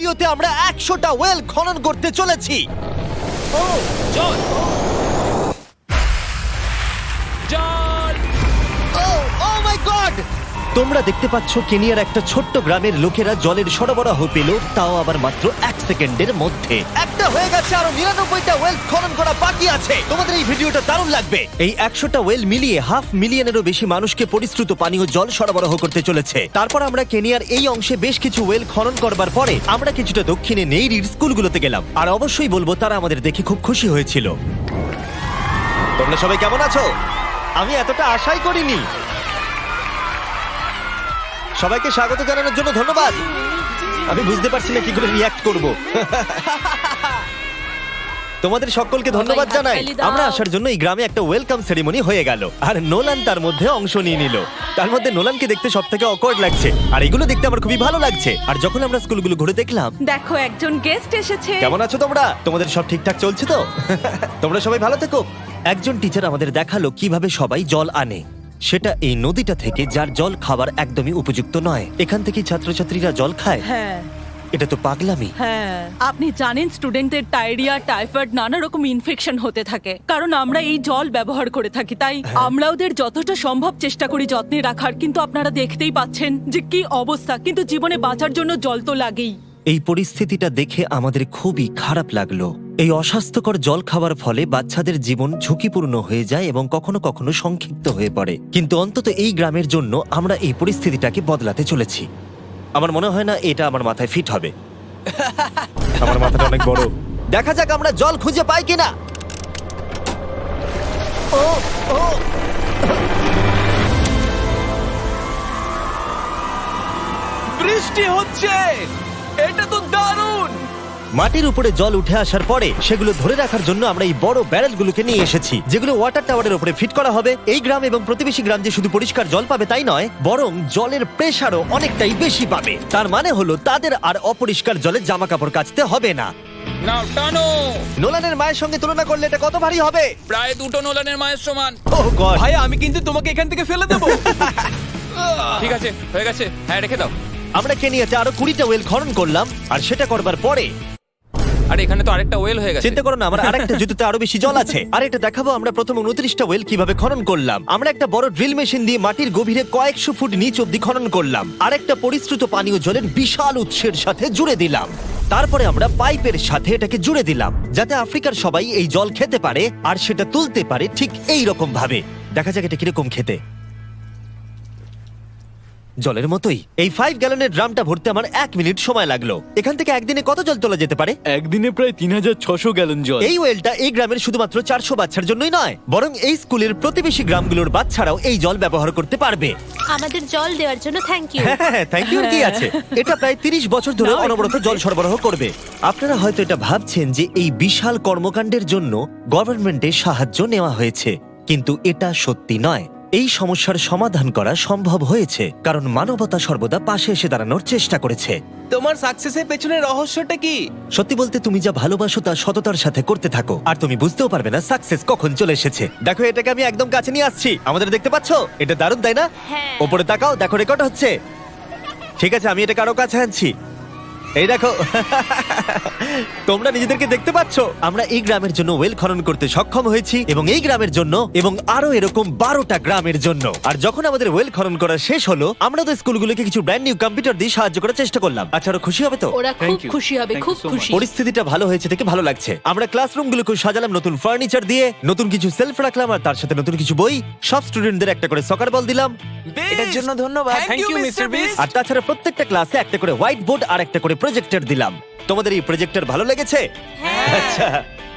ভিডিওতে আমরা 100টা ওয়েল খনন করতে চলেছি। জল জল ও মাই গড! তোমরা দেখতে পাচ্ছ কেনিয়ার একটা ছোট্ট গ্রামের লোকেরা জলের সরবরাহ পেল, তাও আবার মাত্র 1 সেকেন্ডের মধ্যে। একটা হয়ে গেছে, আরো 99টা ওয়েল খনন করা বাকি আছে। তোমাদের এই ভিডিওটা দারুণ লাগবে। এই 100টা ওয়েল মিলিয়ে 500,000-এরও বেশি মানুষকে পরিশ্রুত পানীয় জল সরবরাহ করতে চলেছে। তারপর আমরা কেনিয়ার এই অংশে বেশ কিছু ওয়েল খনন করবার পরে আমরা কিছুটা দক্ষিণে নেইরির স্কুলগুলোতে গেলাম, আর অবশ্যই বলবো তারা আমাদের দেখে খুব খুশি হয়েছিল। তোমরা সবাই কেমন আছো? আমি এতটা আশাই করিনি। সবাইকে স্বাগত জানানোর জন্য ধন্যবাদ। আমি বুঝতে পারছি না কি করে রিঅ্যাক্ট করব। তোমাদের সকলকে ধন্যবাদ জানাই। আমরা আসার জন্য এই গ্রামে একটা ওয়েলকাম সেরিমনি হয়ে গেল, আর নোলান তার মধ্যে অংশ নিয়ে নিল। তার মধ্যে নোলানকে দেখতে সবথেকে অকওয়ার্ড লাগছে, আর এগুলো দেখতে আমার খুবই ভালো লাগছে। আর যখন আমরা স্কুলগুলো ঘুরে দেখলাম, দেখো একজন গেস্ট এসেছে। কেমন আছো তোমরা? তোমাদের সব ঠিকঠাক চলছে তো? তোমরা সবাই ভালো থেকো। একজন টিচার আমাদের দেখালো কিভাবে সবাই জল আনে। সেটা এই নদীটা থেকে, যার জল খাবার একদমই উপযুক্ত নয়। এখান থেকে ছাত্রছাত্রীরা জল খায়। হ্যাঁ এটা তো পাগলামি। হ্যাঁ, আপনি জানেন স্টুডেন্টদের ডায়রিয়া, টাইফয়েড, নানা রকম ইনফেকশন হতে থাকে, কারণ আমরা এই জল ব্যবহার করে থাকি। তাই আমরা ওদের যতটা সম্ভব চেষ্টা করি যত্নে রাখার, কিন্তু আপনারা দেখতেই পাচ্ছেন যে কি অবস্থা। কিন্তু জীবনে বাঁচার জন্য জল তো লাগেই। এই পরিস্থিতিটা দেখে আমাদের খুবই খারাপ লাগলো। এই অস্বাস্থ্যকর জল খাওয়ার ফলে বাচ্চাদের জীবন ঝুঁকিপূর্ণ হয়ে যায় এবং কখনো কখনো সংক্ষিপ্ত হয়ে পড়ে। কিন্তু অন্তত এই গ্রামের জন্য আমরা এই পরিস্থিতিটাকে বদলাতে চলেছি। আমার মনে হয় না এটা আমার মাথায় ফিট হবে। আমার মাথাটা অনেক বড়। দেখা যাক আমরা জল খুঁজে পাই কিনা। ও ও বৃষ্টি হচ্ছে, এটা তো দারুণ। মাটির উপরে জল উঠে আসার পরে সেগুলো ধরে রাখার জন্য আমরা এই বড় ব্যারেলগুলোকে নিয়ে এসেছি, যেগুলো ওয়াটার টাওয়ারের উপরে ফিট করা হবে। এই গ্রাম এবং প্রতিবেশী গ্রাম যে শুধু পরিষ্কার জল পাবে তাই নয়, বরং জলের প্রেসারও অনেকটাই বেশি পাবে। তার মানে হলো তাদের আর অপরিষ্কার জলে জামা কাপড় কাচতে হবে না। নাও টানো। নোলানের মায়ের সঙ্গে তুলনা করলে এটা কত ভারী হবে? প্রায় 2টো নোলানের মায়ের সমান। ওহ গড! ভাই আমি কিন্তু তোমাকে এখান থেকে ফেলে দেবো। ঠিক আছে, হয়ে গেছে। হ্যাঁ, রেখে দাও। আমরা কেনিয়াতে আরো 20টা ওয়েল খনন করলাম, আর সেটা করবার পরে আরে এখানে তো আরেকটা ওয়েল হয়ে গেছে। চিন্তা করো না, আমার আরেকটা জুতোতে আরো বেশি জল আছে। আর এটা দেখাবো আমরা প্রথম 29টা ওয়েল কিভাবে খনন করলাম। আমরা একটা বড় ড্রিল মেশিন দিয়ে মাটির গভীরে কয়েকশো ফুট নিচ অব্দি খনন করলাম, আর একটা পরিশ্রুত পানীয় জলের বিশাল উৎসের সাথে জুড়ে দিলাম। তারপরে আমরা পাইপের সাথে এটাকে জুড়ে দিলাম, যাতে আফ্রিকার সবাই এই জল খেতে পারে আর সেটা তুলতে পারে ঠিক এই রকম ভাবে। দেখা যাক এটা কিরকম খেতে। জলের মতোই। এই 5 গ্যালনের ড্রামটা ভরতে আমার 1 মিনিট সময় লাগলো। এখান থেকে একদিনে কত জল তোলা যেতে পারে? একদিনে প্রায় 3600 গ্যালন জল। এই ওয়েলটা এই গ্রামের শুধুমাত্র 400 বাচ্চার জন্যই নয়, বরং এই স্কুলের প্রতিবেশী গ্রামগুলোর বাচ্চারাও এই জল ব্যবহার করতে পারবে। আমাদের জল দেওয়ার জন্য থ্যাংক ইউ। হ্যাঁ, থ্যাংক ইউ কি আছে। এটা প্রায় 30 বছর ধরে অনবরত জল সরবরাহ করবে। আপনারা হয়তো এটা ভাবছেন যে এই বিশাল কর্মকাণ্ডের জন্য গভর্নমেন্টের সাহায্য নেওয়া হয়েছে, কিন্তু এটা সত্যি নয়। এই সমস্যার সমাধান করা সম্ভব হয়েছে কারণ মানবতা সর্বদা পাশে এসে দাঁড়ানোর চেষ্টা করেছে। তোমার সাকসেসের পেছনে রহস্যটা কি? সত্যি বলতে, তুমি যা ভালোবাসো তা সততার সাথে করতে থাকো, আর তুমি বুঝতেও পারবে না সাকসেস কখন চলে এসেছে। দেখো, এটাকে আমি একদম কাছে নিয়ে আসছি। আমাদের দেখতে পাচ্ছো? এটা দারুণ, তাই না? হ্যাঁ। ওপরে তাকাও, দেখো রেকর্ড হচ্ছে। ঠিক আছে, আমি এটাকে আরো কাছে আনছি। এই দেখো। তোমরা নিজেদেরকে দেখতে পাচ্ছ? আমরা এই গ্রামের জন্য ওয়েল খনন করতে সক্ষম হয়েছি, এবং এই গ্রামের জন্য, এবং আরো এরকম 12টা গ্রামের জন্য। আর যখন আমাদের ওয়েল খনন করা শেষ হলো, আমরা তো স্কুলগুলোকে কিছু ব্র্যান্ড নিউ কম্পিউটার দিয়ে সাহায্য করার চেষ্টা করলাম। আচ্ছা, ওরা খুশি হবে তো? ওরা খুব Thank you. খুশি হবে, Thank খুব you so খুশি। পরিস্থিতিটা ভালো হয়েছে থেকে ভালো লাগছে। আমরা ক্লাসরুমগুলোকে সাজালাম নতুন ফার্নিচার দিয়ে, নতুন কিছু সেলফ রাখলাম, আর তার সাথে নতুন কিছু বই। সব স্টুডেন্টদের একটা করে সকার বল দিলাম। এটার জন্য ধন্যবাদ। Thank you, Mr. Beast. আর তাছাড়া প্রত্যেকটা ক্লাসে একটা করে হোয়াইট বোর্ড আর একটা করে প্রজেক্টর দিলাম। তোমাদের এই প্রজেক্টর ভালো লেগেছে? আচ্ছা।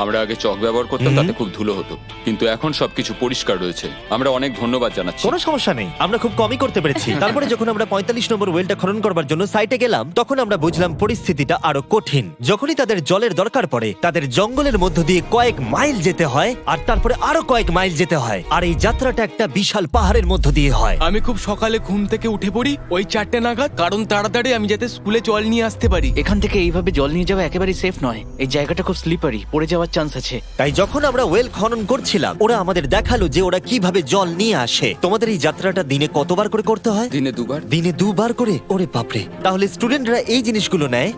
আমরা আগে চক ব্যবহার করতাম, তাতে খুব ধুলো হতো, কিন্তু এখন সবকিছু পরিষ্কার রয়েছে। আমরা অনেক ধন্যবাদ জানাচ্ছি। কোনো সমস্যা নেই, আমরা খুব কমই করতে পেরেছি। তারপরে যখন আমরা 45 নম্বর ওয়েলটা খনন করবার জন্য সাইটে গেলাম, তখন আমরা বুঝলাম পরিস্থিতিটা আরো কঠিন। যখনই তাদের জলের দরকার পড়ে, তাদের জঙ্গলের মধ্য দিয়ে কয়েক মাইল যেতে হয়, আর তারপরে আরো কয়েক মাইল যেতে হয়, আর এই যাত্রাটা একটা বিশাল পাহাড়ের মধ্য দিয়ে হয়। আমি খুব সকালে ঘুম থেকে উঠে পড়ি ওই 4টে নাগাদ, কারণ তাড়াতাড়ি আমি যাতে স্কুলে জল নিয়ে আসতে পারি। এখান থেকে এইভাবে জল নিয়ে যাওয়া একেবারেই সেফ নয়। এই জায়গাটা খুব স্লিপারি, পড়ে যাওয়া হওয়ার চান্স আছে। তাই যখন আমরা ওয়েল খনন করছিলাম ওরা আমাদের দেখালো যে ওরা কিভাবে জল নিয়ে আসে। তোমাদের এই যাত্রাটা দিনে কতবার করে করতে হয়? দিনে 2 বার। দিনে 2 বার করে? ওরে বাপরে, তাহলে স্টুডেন্টরা এই জিনিসগুলো নেয়?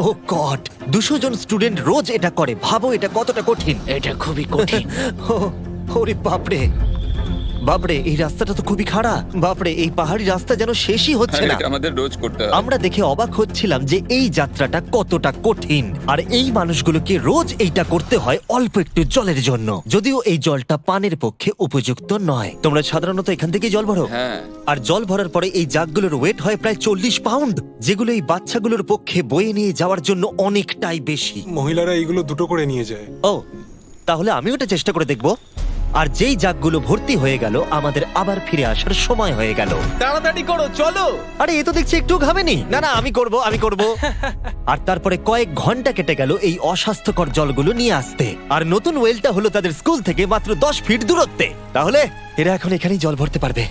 ও গড, 200 জন স্টুডেন্ট রোজ এটা করে। ভাবো এটা কতটা কঠিন। এটা খুবই কঠিন। ওরে বাপরে, বাপরে এই রাস্তাটা তো খুবই খাড়া। বাপরে, এই পাহাড়ি রাস্তা যেন শেষই হচ্ছে আর না। এটা আমাদের রোজ করতে হয়। আমরা দেখে অবাক হচ্ছিলাম যে এই যাত্রাটা কতটা কঠিন, আর এই মানুষগুলোকে রোজ এইটা করতে হয় অল্প একটু জলের জন্য। যদিও এই জলটা পানের পক্ষে উপযুক্ত নয়। তোমরা সাধারণত এখান থেকে জল ভরো, হ্যাঁ। আর জল ভরার পরে এই জাগগুলোর ওয়েট হয় প্রায় 40 পাউন্ড, যেগুলো এই বাচ্চাগুলোর পক্ষে বয়ে নিয়ে যাওয়ার জন্য অনেকটাই বেশি। মহিলারা এইগুলো দুটো করে নিয়ে যায়। ও, তাহলে আমি ওটা চেষ্টা করে দেখব। আর যেই জাগগুলো ভর্তি হয়ে গেল, আমাদের আবার ফিরে আসার সময় হয়ে গেল। তাড়াতাড়ি করো, চলো। আরে এ তো দেখছি একটু ঘামেনি। না না, আমি করব। আর তারপরে কয়েক ঘন্টা কেটে গেল এই অস্বাস্থ্যকর জলগুলো নিয়ে আসতে। আর নতুন ওয়েলটা হলো তাদের স্কুল থেকে মাত্র 10 ফিট দূরত্বে। তাহলে এরা এখন এখানেই জল ভরতে পারবে।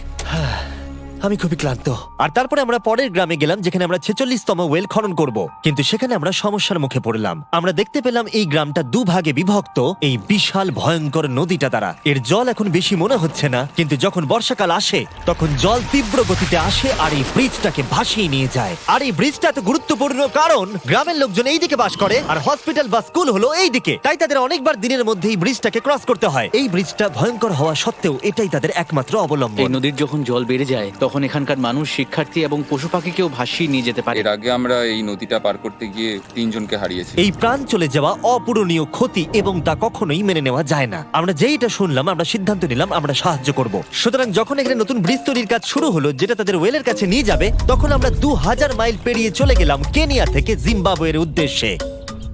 আমি খুবই ক্লান্ত। আর তারপরে আমরা পরের গ্রামে গেলাম, যেখানে আমরা 46তম ওয়েল খনন করব। কিন্তু সেখানে আমরা সমস্যার মুখে পড়লাম। আমরা দেখতে পেলাম এই গ্রামটা 2 ভাগে বিভক্ত এই বিশাল ভয়ঙ্কর নদীটা দ্বারা। এর জল এখন বেশি মনে হচ্ছে না, কিন্তু যখন বর্ষাকাল আসে তখন জল তীব্র গতিতে আসে আর এই ব্রিজটাকে ভাসিয়ে নিয়ে যায়। আর এই ব্রিজটা এত গুরুত্বপূর্ণ কারণ গ্রামের লোকজন এই দিকে বাস করে আর হসপিটাল বা স্কুল হলো এই দিকে। তাই তাদের অনেকবার দিনের মধ্যে এই ব্রিজটাকে ক্রস করতে হয়। এই ব্রিজটা ভয়ঙ্কর হওয়া সত্ত্বেও এটাই তাদের একমাত্র এই অবলম্বন। নদীর যখন জল বেড়ে যায় তখন এখানকার মানুষ, শিক্ষার্থী এবং পশু পাখিকেও ভাসিয়ে নিয়ে যেতে পারে। এর আগে আমরা এই নদীটা পার করতে গিয়ে 3 জনকে হারিয়েছি। এই প্রাণ চলে যাওয়া অপূরণীয় ক্ষতি, এবং তা কখনোই মেনে নেওয়া যায় না। আমরা যেই এটা শুনলাম, আমরা সিদ্ধান্ত নিলাম আমরা সাহায্য করব। সুতরাং যখন এখানে নতুন ব্রিজ তৈরির কাজ শুরু হলো, যেটা তাদের ওয়েলের কাছে নিয়ে যাবে, তখন আমরা 2000 মাইল পেরিয়ে চলে গেলাম কেনিয়া থেকে জিম্বাবুয়ের উদ্দেশ্যে।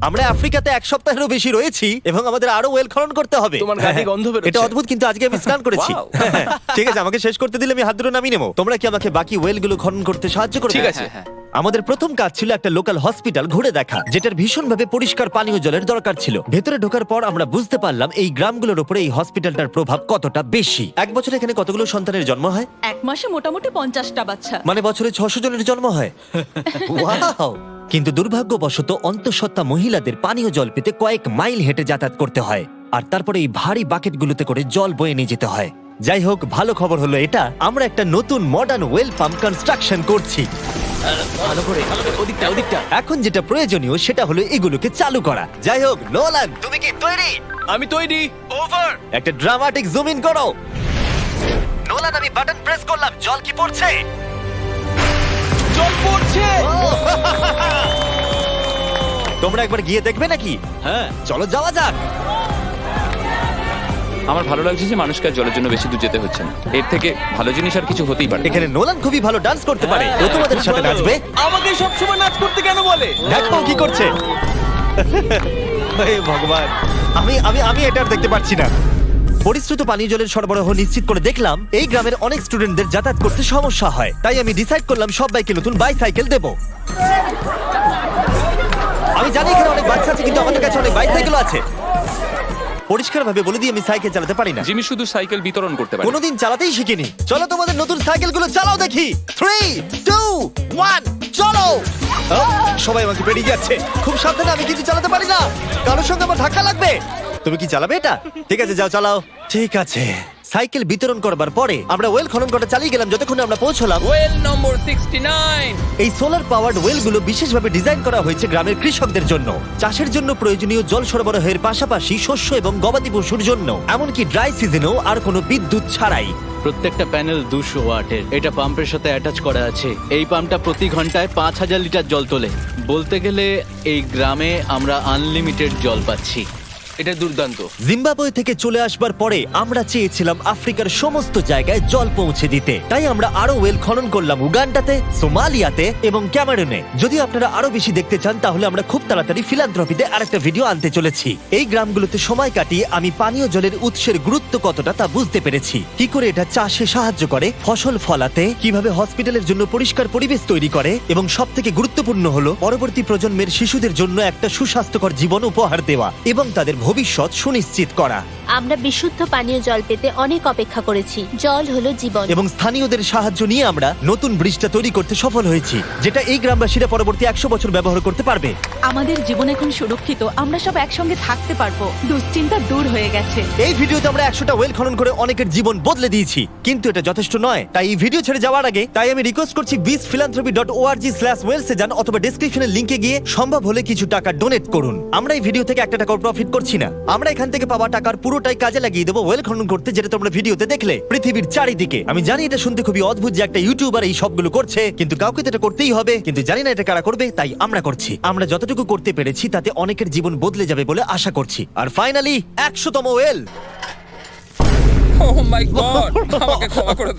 আমরা আফ্রিকাতে 1 সপ্তাহেরও বেশি রয়েছি এবং আমাদের আরো ওয়েল খনন করতে হবে। তোমার গাড়ি গন্ধ বেরোচ্ছে। এটা অদ্ভুত, কিন্তু আজকে আমি স্নান করেছি। Wow. ঠিক আছে, আমাকে শেষ করতে দিলে আমি হাত দুটো নামিয়ে নেবো। তোমরা কি আমাকে বাকি ওয়েলগুলো খনন করতে সাহায্য করবে? ঠিক আছে। আমাদের প্রথম কাজ ছিল একটা লোকাল হসপিটাল ঘুরে দেখা, যেটার ভীষণভাবে পরিষ্কার পানীয় জলের দরকার ছিল। ভেতরে ঢোকার পর আমরা বুঝতে পারলাম এই গ্রামগুলোর উপরে এই হসপিটালটার প্রভাব কতটা বেশি। এক বছরে এখানে কতগুলো সন্তানের জন্ম হয়? এক মাসে মোটামুটি 50টা বাচ্চা। মানে বছরে 600 জনের জন্ম হয়। ওয়াও! কিন্তু দুর্ভাগ্যবশত অন্তঃসত্ত্বা মহিলাদের পানীয় জল পেতে কয়েক মাইল হেঁটে যাতায়াত করতে হয়, আর তারপরে এই ভারী বাকেটগুলোতে করে জল বয়ে নিয়ে যেতে হয়। যাই হোক, ভালো খবর হলো এটা, আমরা একটা নতুন মডার্ন ওয়েল পাম্প কনস্ট্রাকশন করছি। ভালো করে, ওদিকটা। এখন যেটা প্রয়োজনীয় সেটা হলো এগুলোকে চালু করা। যাই হোক, নোলান, তুমি কি তৈরি? আমি তৈরি। ওভার। একটা ড্রামাটিক জুম ইন করো। নোলান, আমি বাটন প্রেস করলাম, জল কি পড়ছে? জল পড়ছে। তোমরা একবার গিয়ে দেখবে নাকি? হ্যাঁ, চলো যাওয়া যাক। আমার ভালো লাগছে যে মানুষকে আর জলের জন্য বেশি দূর যেতে হচ্ছে না। এর থেকে ভালো জিনিস আর কিছু হতেই পারে না। এখানে নোলান খুবই ভালো ডান্স করতে পারে। ও তোমাদের সাথে নাচবে। আমাকে সবসময় নাচ করতে কেন বলে? দেখো ও কি করছে। হে ভগবান, আমি আমি আমি এটা আর দেখতে পাচ্ছি না। পরিশ্রুত পানীয় জলের সরবরাহ নিশ্চিত করে দেখলাম এই গ্রামের অনেক স্টুডেন্টদের যাতায়াত করতে সমস্যা হয়। তাই আমি ডিসাইড করলাম সবাইকে নতুন বাইসাইকেল দেব। আমি জানি এখানে অনেক বাচ্চা আছে, কিন্তু আমাদের কাছে অনেক বাইসাইকেলও আছে। পরিষ্কারভাবে বলে দিই, আমি সাইকেল চালাতে পারি না। জিমি শুধু সাইকেল বিতরণ করতে পারে। কোনোদিন চালাতেই শিখিনি। চলো তোমাদের নতুন সাইকেলগুলো চালাও দেখি। 3, 2, 1, চলো। সবাই আমাকে বেরিয়ে যাচ্ছে। খুব সাবধানে, আমি কিছু চালাতে পারি না। কারোর সঙ্গে আমার ধাক্কা লাগবে। তুমি কি চালাবে এটা? ঠিক আছে, যাও চালাও। ঠিক আছে। সাইকেল বিতরণ করবার পরে আমরা ওয়েল খনন করা চালিয়ে গেলাম যতক্ষণ আমরা পৌঁছলাম ওয়েল নম্বর 69। এই সোলার পাওয়ার্ড ওয়েলগুলো বিশেষভাবে ডিজাইন করা হয়েছে গ্রামের কৃষকদের জন্য। চাষের জন্য প্রয়োজনীয় জল সরবরাহের পাশাপাশি শস্য এবং গবাদি পশুর জন্য, এমনকি ড্রাই সিজনেও আর কোনো বিদ্যুৎ ছাড়াই। প্রত্যেকটা প্যানেল 200 ওয়াটের। এটা পাম্পের সাথে অ্যাটাচ করা আছে। এই পাম্পটা প্রতি ঘন্টায় 5000 লিটার জল তোলে। বলতে গেলে এই গ্রামে আমরা আনলিমিটেড জল পাচ্ছি। এটা দুর্দান্ত। জিম্বাবুয়ে থেকে চলে আসবার পরে আমরা চেয়েছিলাম আফ্রিকার সমস্ত জায়গায় জল পৌঁছে দিতে। তাই আমরা আরো ওয়েল খনন করলাম উগান্ডাতে, সোমালিয়াতে এবং ক্যামেরুনে। যদি আপনারা আরো বেশি দেখতে চান তাহলে আমরা খুব তাড়াতাড়ি ফিলান্থ্রপিতে আরেকটা ভিডিও আনতে চলেছি। এই গ্রামগুলোতে সময় কাটিয়ে আমি পানীয় জলের উৎসের গুরুত্ব কতটা তা বুঝতে পেরেছি। কি করে এটা চাষে সাহায্য করে, ফসল ফলাতে, কিভাবে হসপিটালের জন্য পরিষ্কার পরিবেশ তৈরি করে, এবং সবথেকে গুরুত্বপূর্ণ হলো পরবর্তী প্রজন্মের শিশুদের জন্য একটা সুস্বাস্থ্যকর জীবন উপহার দেওয়া এবং তাদের ভবিষ্যৎ সুনিশ্চিত করা। আমরা বিশুদ্ধ পানীয় জল পেতে অনেক অপেক্ষা করেছি। জল হলো জীবন। এবং স্থানীয়দের সাহায্য নিয়ে আমরা নতুন ব্রিজটা তৈরি করতে সফল হয়েছি, যেটা এই গ্রামবাসীরা পরবর্তী 100 বছর ব্যবহার করতে পারবে। আমাদের জীবন এখন সুরক্ষিত, আমরা সব একসঙ্গে থাকতে পারবো, দুশ্চিন্তা দূর হয়ে গেছে। এই ভিডিওতে আমরা 100টা ওয়েল খনন করে অনেকের জীবন বদলে দিয়েছি, কিন্তু এটা যথেষ্ট নয়। তাই এই ভিডিও ছেড়ে যাওয়ার আগে তাই আমি রিকোয়েস্ট করছি beastphilanthropy.org/wales এ যান, অথবা ডেসক্রিপশনের লিংকে গিয়ে সম্ভব হলে কিছু টাকা ডোনেট করুন। আমরা এই ভিডিও থেকে 1 টাকাও প্রফিট করছি না, আমরা এখান থেকে পাওয়া টাকার পুরোটাই কাজে লাগিয়ে দেবো ওয়েল খনন করতে, যেটা তোমরা ভিডিওতে দেখলে পৃথিবীর চারিদিকে। আমি জানি এটা শুনতে খুবই অদ্ভুত যে একটা ইউটিউবার এই সবগুলো করছে, কিন্তু কাউকে তো এটা করতেই হবে। কিন্তু জানি না এটা কারা করবে, তাই আমরা করছি। আমরা যতটুকু করতে পেরেছি তাতে অনেকের জীবন বদলে যাবে বলে আশা করছি। আর ফাইনালি 100তম ওয়েল। ও মাই গড, আমাকে ক্ষমা করে দাও।